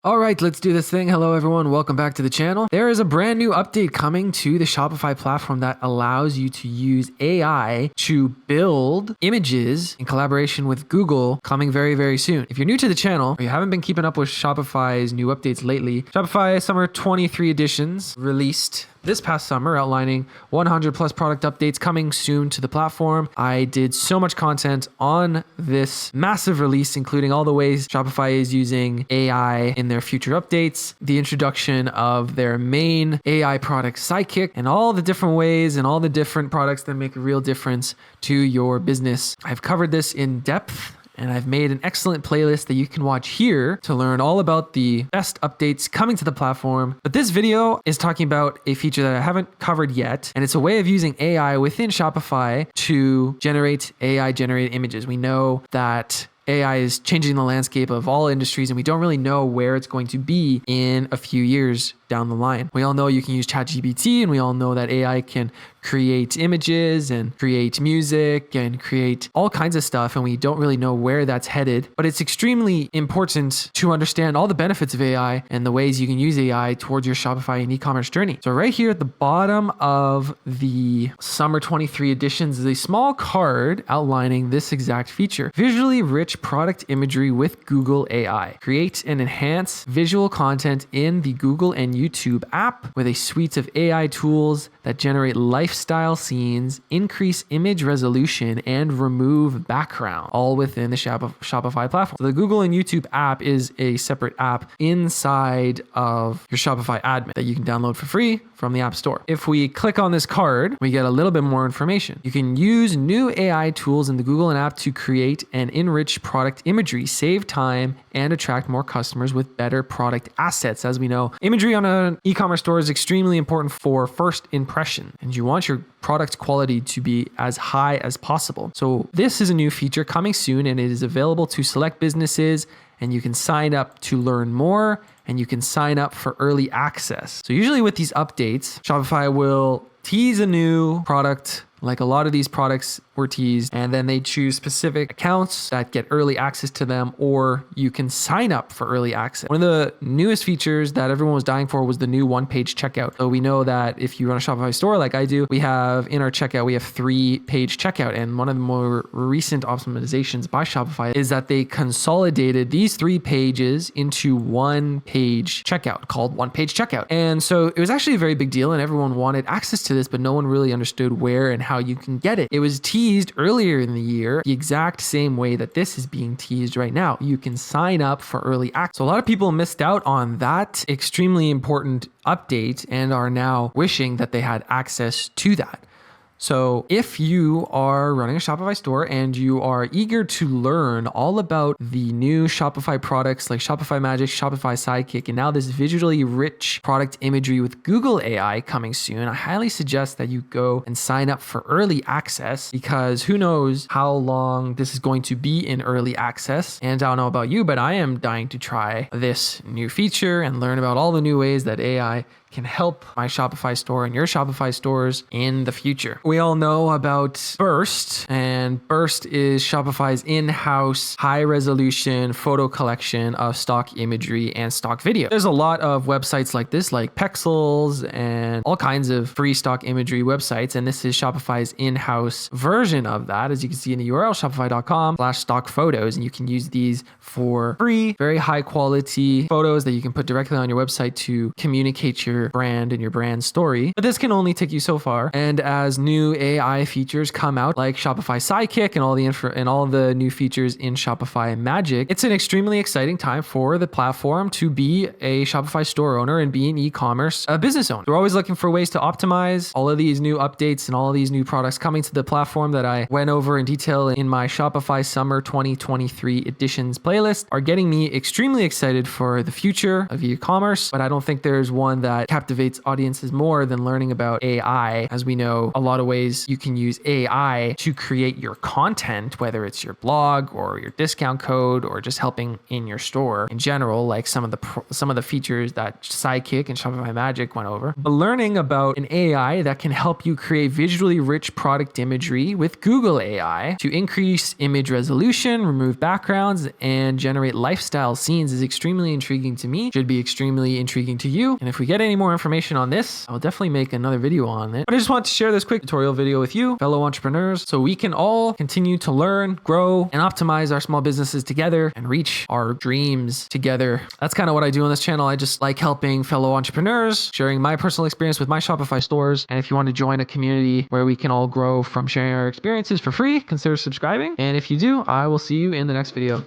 All right, let's do this thing. Hello, everyone. Welcome back to the channel. There is a brand new update coming to the Shopify platform that allows you to use AI to build images in collaboration with Google coming very, very soon. If you're new to the channel or you haven't been keeping up with Shopify's new updates lately, Shopify Summer 23 editions released this past summer, outlining 100 plus product updates coming soon to the platform. I did so much content on this massive release, including all the ways Shopify is using AI in their future updates, the introduction of their main AI product Sidekick, and all the different ways and all the different products that make a real difference to your business. I've covered this in depth, and I've made an excellent playlist that you can watch here to learn all about the best updates coming to the platform. But this video is talking about a feature that I haven't covered yet, and it's a way of using AI within Shopify to generate AI-generated images. We know that AI is changing the landscape of all industries, and we don't really know where it's going to be in a few years down the line. We all know you can use ChatGPT, and we all know that AI can create images and create music and create all kinds of stuff, and we don't really know where that's headed. But it's extremely important to understand all the benefits of AI and the ways you can use AI towards your Shopify and e-commerce journey. So right here at the bottom of the Summer 23 editions is a small card outlining this exact feature. Visually rich product imagery with Google AI. Create and enhance visual content in the Google and YouTube app with a suite of AI tools that generate lifestyle scenes, increase image resolution, and remove background, all within the Shopify platform. So the Google and YouTube app is a separate app inside of your Shopify admin that you can download for free from the App Store. If we click on this card, we get a little bit more information. You can use new AI tools in the Google and app to create and enrich product imagery, save time, and attract more customers with better product assets. As we know, imagery on an e-commerce store is extremely important for first impression, and you want your product quality to be as high as possible. So this is a new feature coming soon, and it is available to select businesses, and you can sign up to learn more, and you can sign up for early access. So usually with these updates, Shopify will tease a new product, like a lot of these products were teased, and then they choose specific accounts that get early access to them, or you can sign up for early access. One of the newest features that everyone was dying for was the new one-page checkout. So we know that if you run a Shopify store like I do, we have in our checkout, we have 3-page checkout. And one of the more recent optimizations by Shopify is that they consolidated these 3 pages into one-page checkout called one-page checkout. And so it was actually a very big deal, and everyone wanted access to this, but no one really understood where and how you can get it. It was teased earlier in the year, the exact same way that this is being teased right now. You can sign up for early access. So a lot of people missed out on that extremely important update and are now wishing that they had access to that. So if you are running a Shopify store and you are eager to learn all about the new Shopify products like Shopify Magic, Shopify Sidekick, and now this visually rich product imagery with Google AI coming soon, I highly suggest that you go and sign up for early access, because who knows how long this is going to be in early access. And I don't know about you, but I am dying to try this new feature and learn about all the new ways that AI can help my Shopify store and your Shopify stores in the future. We all know about Burst, and Burst is Shopify's in-house high-resolution photo collection of stock imagery and stock video. There's a lot of websites like this, like Pexels and all kinds of free stock imagery websites, and this is Shopify's in-house version of that. As you can see in the URL, shopify.com/stock photos, and you can use these for free, very high quality photos that you can put directly on your website to communicate your brand and your brand story. But this can only take you so far. And as new AI features come out, like Shopify Sidekick and all the new features in Shopify Magic, it's an extremely exciting time for the platform to be a Shopify store owner and be an e-commerce business owner. We're always looking for ways to optimize. All of these new updates and all of these new products coming to the platform that I went over in detail in my Shopify Summer 2023 editions playlist are getting me extremely excited for the future of e-commerce. But I don't think there's one that captivates audiences more than learning about AI. As we know, a lot of ways you can use AI to create your content, whether it's your blog or your discount code or just helping in your store in general, like some of the features that Sidekick and Shopify Magic went over. But learning about an AI that can help you create visually rich product imagery with Google AI to increase image resolution, remove backgrounds, and generate lifestyle scenes is extremely intriguing to me. Should be extremely intriguing to you. And if we get any more information on this, I'll definitely make another video on it. But I just want to share this quick tutorial video with you, fellow entrepreneurs, so we can all continue to learn, grow, and optimize our small businesses together and reach our dreams together. That's kind of what I do on this channel. I just like helping fellow entrepreneurs, sharing my personal experience with my Shopify stores. And if you want to join a community where we can all grow from sharing our experiences for free, consider subscribing. And if you do, I will see you in the next video.